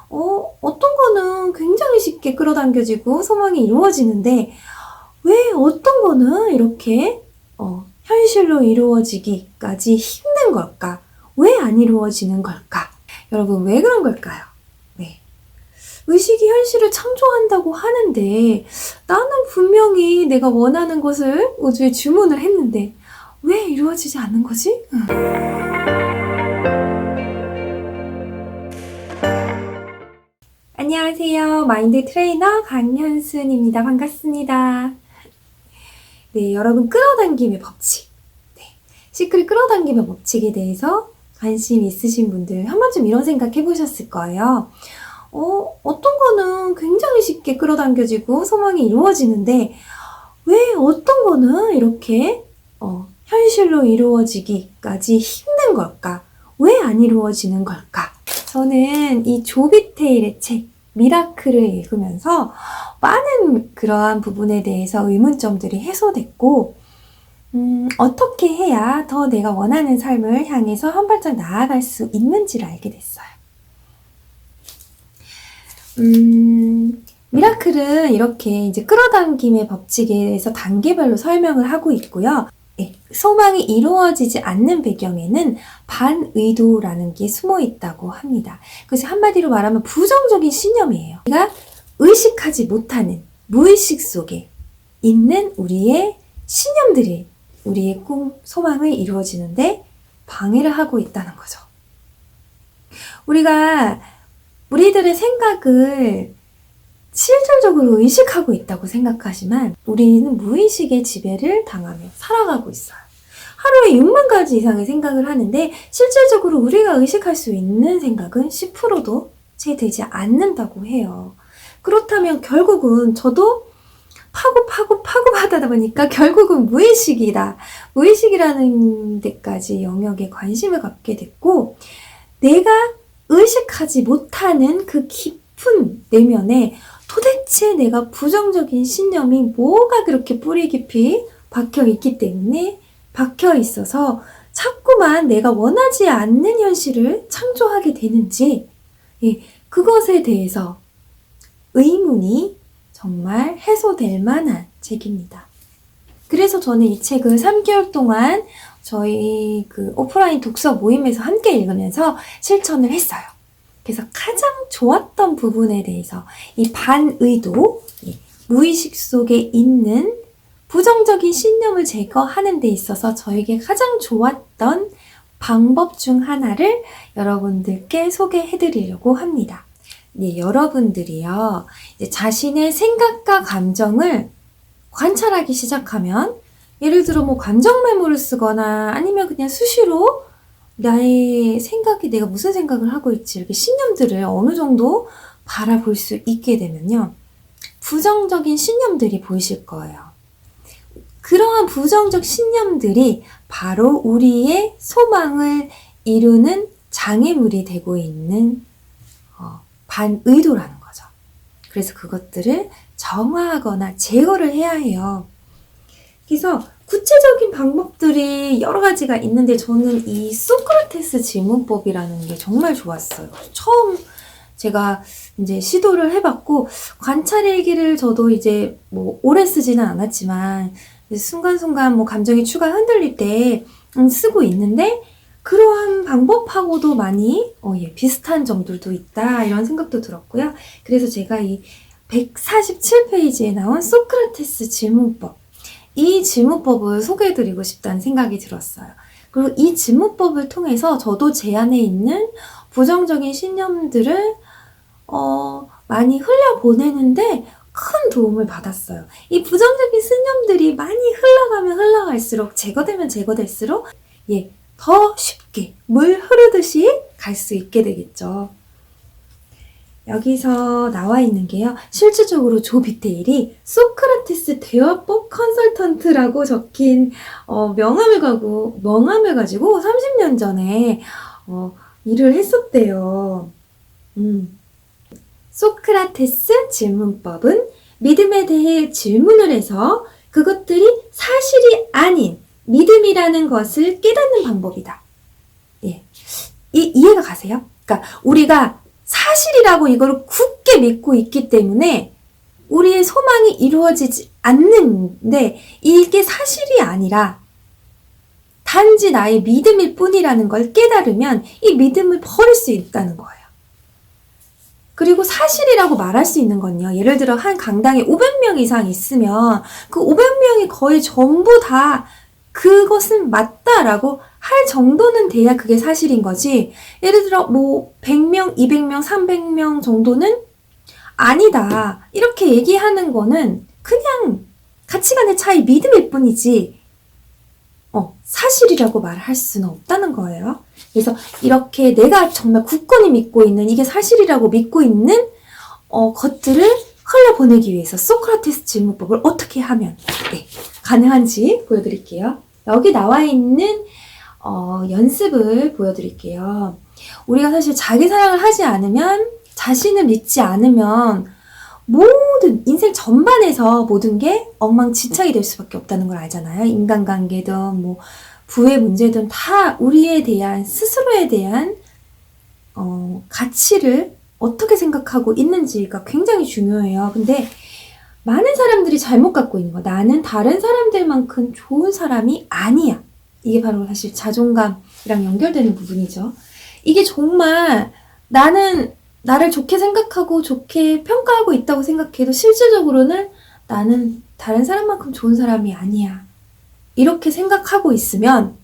어떤 거는 굉장히 쉽게 끌어당겨지고 소망이 이루어지는데 왜 어떤 거는 이렇게 현실로 이루어지기까지 힘든 걸까? 왜 안 이루어지는 걸까? 여러분, 왜 그런 걸까요? 네. 의식이 현실을 창조한다고 하는데 나는 분명히 내가 원하는 것을 우주에 주문을 했는데 왜 이루어지지 않는 거지? 안녕하세요. 마인드 트레이너 강현순입니다. 반갑습니다. 네, 여러분 끌어당김의 법칙. 네, 시크릿 끌어당김의 법칙에 대해서 관심 있으신 분들 한 번쯤 이런 생각 해보셨을 거예요. 어떤 거는 굉장히 쉽게 끌어당겨지고 소망이 이루어지는데 왜 어떤 거는 이렇게 현실로 이루어지기까지 힘든 걸까? 왜 안 이루어지는 걸까? 저는 이 조비 테일의 책 미라클을 읽으면서 많은 그러한 부분에 대해서 의문점들이 해소됐고 어떻게 해야 더 내가 원하는 삶을 향해서 한 발짝 나아갈 수 있는지를 알게 됐어요. 미라클은 이렇게 이제 끌어당김의 법칙에 대해서 단계별로 설명을 하고 있고요. 소망이 이루어지지 않는 배경에는 반의도라는 게 숨어 있다고 합니다. 그래서 한마디로 말하면 부정적인 신념이에요. 우리가 의식하지 못하는 무의식 속에 있는 우리의 신념들이 우리의 꿈, 소망을 이루어지는데 방해를 하고 있다는 거죠. 우리들의 생각을 실질적으로 의식하고 있다고 생각하지만 우리는 무의식의 지배를 당하며 살아가고 있어요. 하루에 6만 가지 이상의 생각을 하는데 실질적으로 우리가 의식할 수 있는 생각은 10%도 채 되지 않는다고 해요. 그렇다면 결국은 저도 파고 하다 보니까 결국은 무의식이다. 무의식이라는 데까지 영역에 관심을 갖게 됐고 내가 의식하지 못하는 그 깊은 내면에 도대체 내가 부정적인 신념이 뭐가 그렇게 뿌리 깊이 박혀 있기 때문에 박혀 있어서 자꾸만 내가 원하지 않는 현실을 창조하게 되는지 그것에 대해서 의문이 정말 해소될 만한 책입니다. 그래서 저는 이 책을 3개월 동안 저희 그 오프라인 독서 모임에서 함께 읽으면서 실천을 했어요. 그래서 가장 좋았던 부분에 대해서 이 반의도, 무의식 속에 있는 부정적인 신념을 제거하는 데 있어서 저에게 가장 좋았던 방법 중 하나를 여러분들께 소개해드리려고 합니다. 네, 여러분들이요, 이제 자신의 생각과 감정을 관찰하기 시작하면 예를 들어 감정 메모를 쓰거나 아니면 그냥 수시로 나의 생각이 내가 무슨 생각을 하고 있지 이렇게 신념들을 어느 정도 바라볼 수 있게 되면요. 부정적인 신념들이 보이실 거예요. 그러한 부정적 신념들이 바로 우리의 소망을 이루는 장애물이 되고 있는 반의도라는 거죠. 그래서 그것들을 정화하거나 제거를 해야 해요. 그래서 구체적인 방법들이 여러 가지가 있는데 저는 이 소크라테스 질문법이라는 게 정말 좋았어요. 처음 제가 이제 시도를 해봤고 관찰일기를 저도 이제 오래 쓰지는 않았지만 순간순간 감정이 추가 흔들릴 때 쓰고 있는데 그러한 방법하고도 많이 비슷한 점들도 있다 이런 생각도 들었고요. 그래서 제가 이 147페이지에 나온 소크라테스 질문법 이 질문법을 소개해드리고 싶다는 생각이 들었어요. 그리고 이 질문법을 통해서 저도 제 안에 있는 부정적인 신념들을 많이 흘려보내는데 큰 도움을 받았어요. 이 부정적인 신념들이 많이 흘러가면 흘러갈수록 제거되면 제거될수록 더 쉽게 물 흐르듯이 갈 수 있게 되겠죠. 여기서 나와 있는 게요. 실질적으로 조 비테일이 소크라테스 대화법 컨설턴트라고 적힌 명함을 가지고 30년 전에 일을 했었대요. 소크라테스 질문법은 믿음에 대해 질문을 해서 그것들이 사실이 아닌 믿음이라는 것을 깨닫는 방법이다. 이해가 가세요? 그러니까 우리가 사실이라고 이걸 굳게 믿고 있기 때문에 우리의 소망이 이루어지지 않는데 이게 사실이 아니라 단지 나의 믿음일 뿐이라는 걸 깨달으면 이 믿음을 버릴 수 있다는 거예요. 그리고 사실이라고 말할 수 있는 건요. 예를 들어 한 강당에 500명 이상 있으면 그 500명이 거의 전부 다 그것은 맞다라고 할 정도는 돼야 그게 사실인 거지. 예를 들어 뭐 100명, 200명, 300명 정도는 아니다. 이렇게 얘기하는 거는 그냥 가치관의 차이, 믿음일 뿐이지 사실이라고 말할 수는 없다는 거예요. 그래서 이렇게 내가 정말 굳건히 믿고 있는 이게 사실이라고 믿고 있는 것들을 흘려보내기 위해서 소크라테스 질문법을 어떻게 하면 가능한지 보여드릴게요. 여기 나와 있는 연습을 보여드릴게요. 우리가 사실 자기 사랑을 하지 않으면, 자신을 믿지 않으면 모든 인생 전반에서 모든 게 엉망진창이 될 수밖에 없다는 걸 알잖아요. 인간관계든 뭐 부의 문제든 다 우리에 대한, 스스로에 대한 가치를 어떻게 생각하고 있는지가 굉장히 중요해요. 근데 많은 사람들이 잘못 갖고 있는 거, 나는 다른 사람들만큼 좋은 사람이 아니야. 이게 바로 사실 자존감이랑 연결되는 부분이죠. 이게 정말 나는 나를 좋게 생각하고 좋게 평가하고 있다고 생각해도 실질적으로는 나는 다른 사람만큼 좋은 사람이 아니야. 이렇게 생각하고 있으면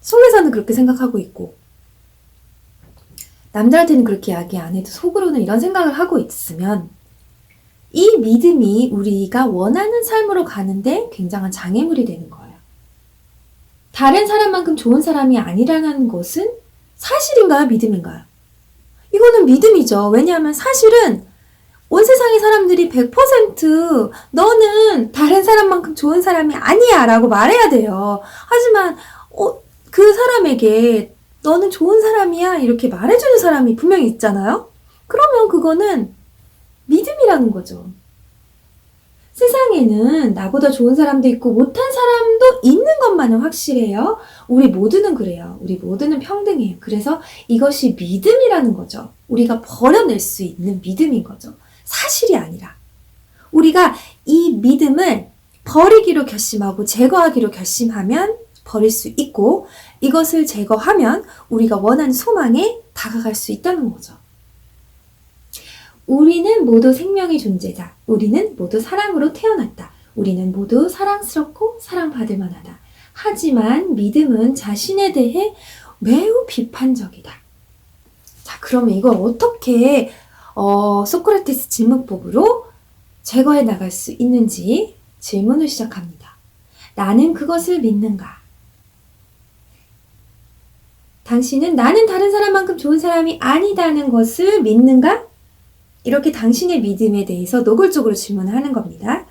속에서는 그렇게 생각하고 있고 남들한테는 그렇게 이야기 안 해도 속으로는 이런 생각을 하고 있으면 이 믿음이 우리가 원하는 삶으로 가는데 굉장한 장애물이 되는 거예요. 다른 사람만큼 좋은 사람이 아니라는 것은 사실인가요? 믿음인가요? 이거는 믿음이죠. 왜냐하면 사실은 온 세상의 사람들이 100% 너는 다른 사람만큼 좋은 사람이 아니야 라고 말해야 돼요. 하지만 그 사람에게 너는 좋은 사람이야 이렇게 말해주는 사람이 분명히 있잖아요. 그러면 그거는 믿음이라는 거죠. 세상에는 나보다 좋은 사람도 있고 못한 사람도 있는 것만은 확실해요. 우리 모두는 그래요. 우리 모두는 평등해요. 그래서 이것이 믿음이라는 거죠. 우리가 버려낼 수 있는 믿음인 거죠. 사실이 아니라. 우리가 이 믿음을 버리기로 결심하고 제거하기로 결심하면 버릴 수 있고 이것을 제거하면 우리가 원하는 소망에 다가갈 수 있다는 거죠. 우리는 모두 생명의 존재다. 우리는 모두 사랑으로 태어났다. 우리는 모두 사랑스럽고 사랑받을 만하다. 하지만 믿음은 자신에 대해 매우 비판적이다. 자, 그러면 이걸 어떻게 소크라테스 질문법으로 제거해 나갈 수 있는지 질문을 시작합니다. 나는 그것을 믿는가? 당신은 나는 다른 사람만큼 좋은 사람이 아니다는 것을 믿는가? 이렇게 당신의 믿음에 대해서 노골적으로 질문을 하는 겁니다.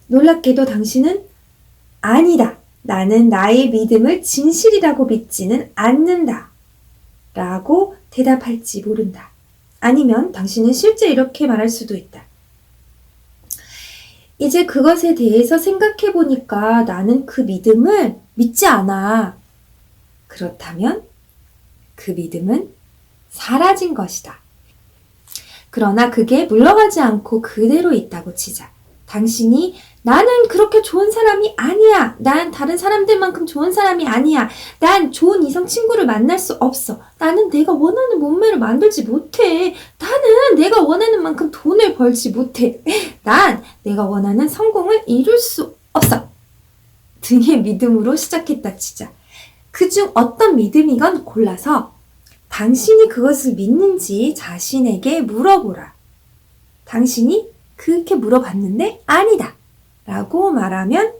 놀랍게도 당신은 아니다. 나는 나의 믿음을 진실이라고 믿지는 않는다. 라고 대답할지 모른다. 아니면 당신은 실제 이렇게 말할 수도 있다. 이제 그것에 대해서 생각해 보니까 나는 그 믿음을 믿지 않아. 그렇다면 그 믿음은 사라진 것이다. 그러나 그게 물러가지 않고 그대로 있다고 치자. 당신이 나는 그렇게 좋은 사람이 아니야. 난 다른 사람들만큼 좋은 사람이 아니야. 난 좋은 이성 친구를 만날 수 없어. 나는 내가 원하는 몸매를 만들지 못해. 나는 내가 원하는 만큼 돈을 벌지 못해. 난 내가 원하는 성공을 이룰 수 없어. 등의 믿음으로 시작했다 치자. 그중 어떤 믿음이건 골라서 당신이 그것을 믿는지 자신에게 물어보라. 당신이 그렇게 물어봤는데 아니다 라고 말하면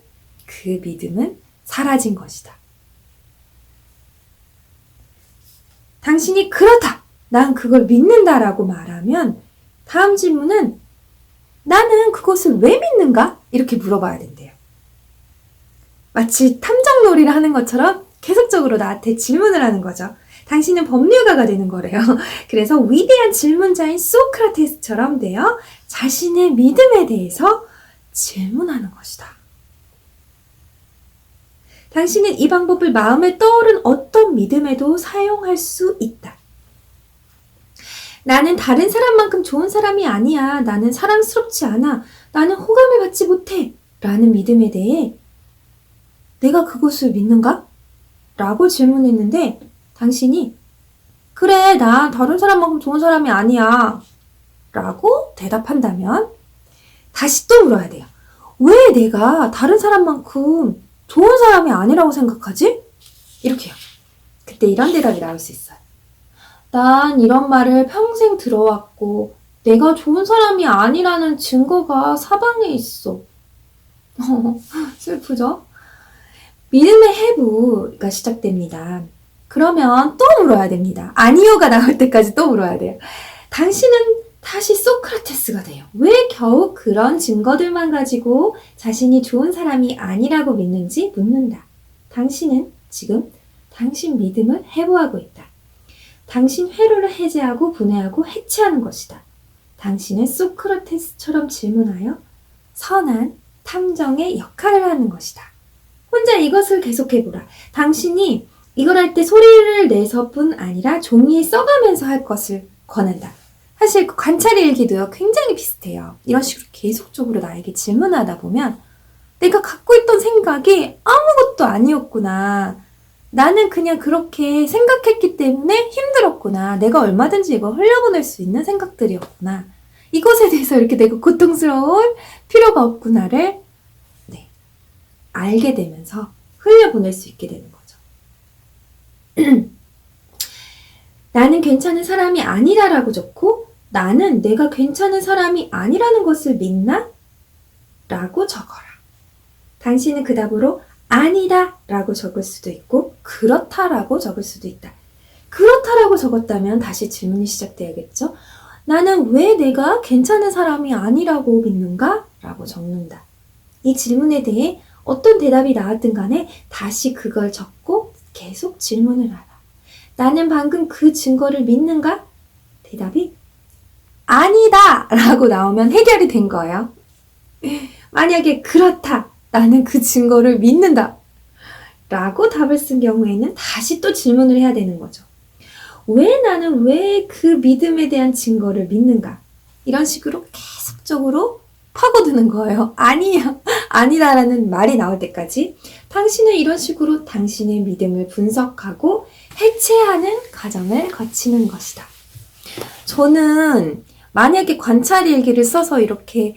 그 믿음은 사라진 것이다. 당신이 그렇다! 난 그걸 믿는다 라고 말하면 다음 질문은 나는 그것을 왜 믿는가? 이렇게 물어봐야 된대요. 마치 탐정놀이를 하는 것처럼 계속적으로 나한테 질문을 하는 거죠. 당신은 법률가가 되는 거래요. 그래서 위대한 질문자인 소크라테스처럼 되어 자신의 믿음에 대해서 질문하는 것이다. 당신은 이 방법을 마음에 떠오른 어떤 믿음에도 사용할 수 있다. 나는 다른 사람만큼 좋은 사람이 아니야. 나는 사랑스럽지 않아. 나는 호감을 받지 못해. 라는 믿음에 대해 내가 그것을 믿는가? 라고 질문했는데 당신이 그래, 나 다른 사람만큼 좋은 사람이 아니야. 라고 대답한다면 다시 또 물어야 돼요. 왜 내가 다른 사람만큼 좋은 사람이 아니라고 생각하지? 이렇게요. 그때 이런 대답이 나올 수 있어요. 난 이런 말을 평생 들어왔고 내가 좋은 사람이 아니라는 증거가 사방에 있어. 슬프죠? 믿음의 해부가 시작됩니다. 그러면 또 물어야 됩니다. 아니요가 나올 때까지 또 물어야 돼요. 당신은 다시 소크라테스가 돼요. 왜 겨우 그런 증거들만 가지고 자신이 좋은 사람이 아니라고 믿는지 묻는다. 당신은 지금 당신 믿음을 해부하고 있다. 당신 회로를 해제하고 분해하고 해체하는 것이다. 당신은 소크라테스처럼 질문하여 선한 탐정의 역할을 하는 것이다. 혼자 이것을 계속해보라. 당신이 이걸 할 때 소리를 내서뿐 아니라 종이에 써가면서 할 것을 권한다. 사실 그 관찰일기도요, 굉장히 비슷해요. 이런 식으로 계속적으로 나에게 질문하다 보면 내가 갖고 있던 생각이 아무것도 아니었구나. 나는 그냥 그렇게 생각했기 때문에 힘들었구나. 내가 얼마든지 이걸 흘려보낼 수 있는 생각들이었구나. 이것에 대해서 이렇게 내가 고통스러울 필요가 없구나를 알게 되면서 흘려보낼 수 있게 되는 거죠. 나는 괜찮은 사람이 아니다라고 적고 나는 내가 괜찮은 사람이 아니라는 것을 믿나? 라고 적어라. 당신은 그 답으로 아니다 라고 적을 수도 있고 그렇다라고 적을 수도 있다. 그렇다라고 적었다면 다시 질문이 시작돼야겠죠. 나는 왜 내가 괜찮은 사람이 아니라고 믿는가? 라고 적는다. 이 질문에 대해 어떤 대답이 나왔든 간에 다시 그걸 적고 계속 질문을 하라. 나는 방금 그 증거를 믿는가? 대답이 아니다 라고 나오면 해결이 된 거예요. 만약에 그렇다. 나는 그 증거를 믿는다. 라고 답을 쓴 경우에는 다시 또 질문을 해야 되는 거죠. 나는 왜 그 믿음에 대한 증거를 믿는가? 이런 식으로 계속적으로 파고드는 거예요. 아니야, 아니다라는 말이 나올 때까지 당신은 이런 식으로 당신의 믿음을 분석하고 해체하는 과정을 거치는 것이다. 저는 만약에 관찰일기를 써서 이렇게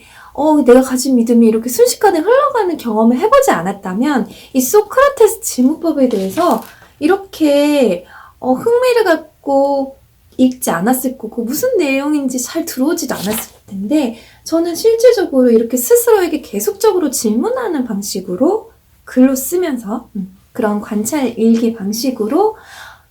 내가 가진 믿음이 이렇게 순식간에 흘러가는 경험을 해보지 않았다면 이 소크라테스 질문법에 대해서 이렇게 흥미를 갖고 읽지 않았을 거고 무슨 내용인지 잘 들어오지도 않았을 텐데 저는 실질적으로 이렇게 스스로에게 계속적으로 질문하는 방식으로 글로 쓰면서 그런 관찰 일기 방식으로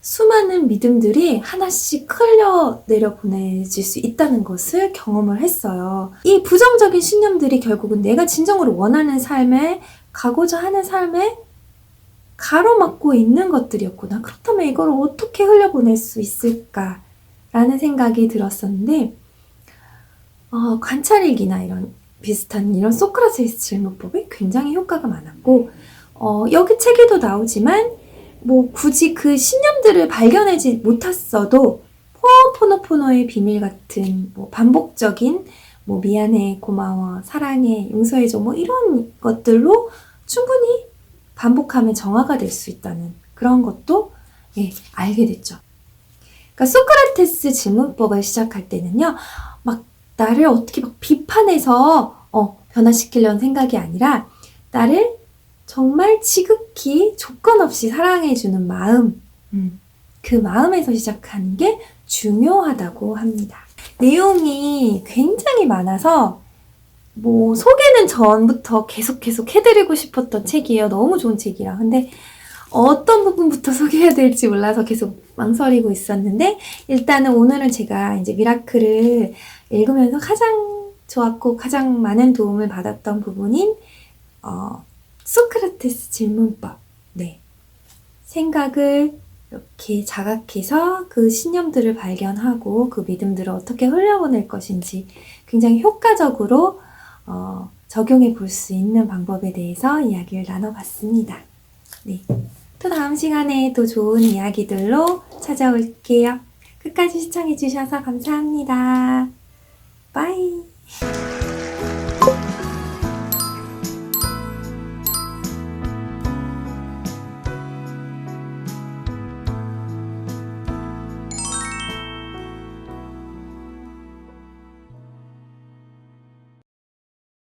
수많은 믿음들이 하나씩 흘려내려 보내질 수 있다는 것을 경험을 했어요. 이 부정적인 신념들이 결국은 내가 진정으로 원하는 삶에 가고자 하는 삶에 가로막고 있는 것들이었구나. 그렇다면 이걸 어떻게 흘려보낼 수 있을까라는 생각이 들었었는데 관찰일기나 이런 비슷한 이런 소크라테스 질문법이 굉장히 효과가 많았고 여기 책에도 나오지만 굳이 그 신념들을 발견하지 못했어도 호어포노포노의 비밀 같은 반복적인 미안해, 고마워, 사랑해, 용서해줘 이런 것들로 충분히 반복하면 정화가 될 수 있다는 그런 것도 알게 됐죠. 그러니까 소크라테스 질문법을 시작할 때는요, 나를 어떻게 비판해서 변화시키려는 생각이 아니라 나를 정말 지극히 조건 없이 사랑해주는 마음, 그 마음에서 시작하는 게 중요하다고 합니다. 내용이 굉장히 많아서 소개는 전부터 계속 해드리고 싶었던 책이에요. 너무 좋은 책이라. 근데 어떤 부분부터 소개해야 될지 몰라서 계속 망설이고 있었는데 일단은 오늘은 제가 이제 미라클을 읽으면서 가장 좋았고 가장 많은 도움을 받았던 부분인 소크라테스 질문법. 생각을 이렇게 자각해서 그 신념들을 발견하고 그 믿음들을 어떻게 흘려보낼 것인지 굉장히 효과적으로 적용해 볼 수 있는 방법에 대해서 이야기를 나눠봤습니다. 또 다음 시간에 또 좋은 이야기들로 찾아올게요. 끝까지 시청해주셔서 감사합니다. 빠이.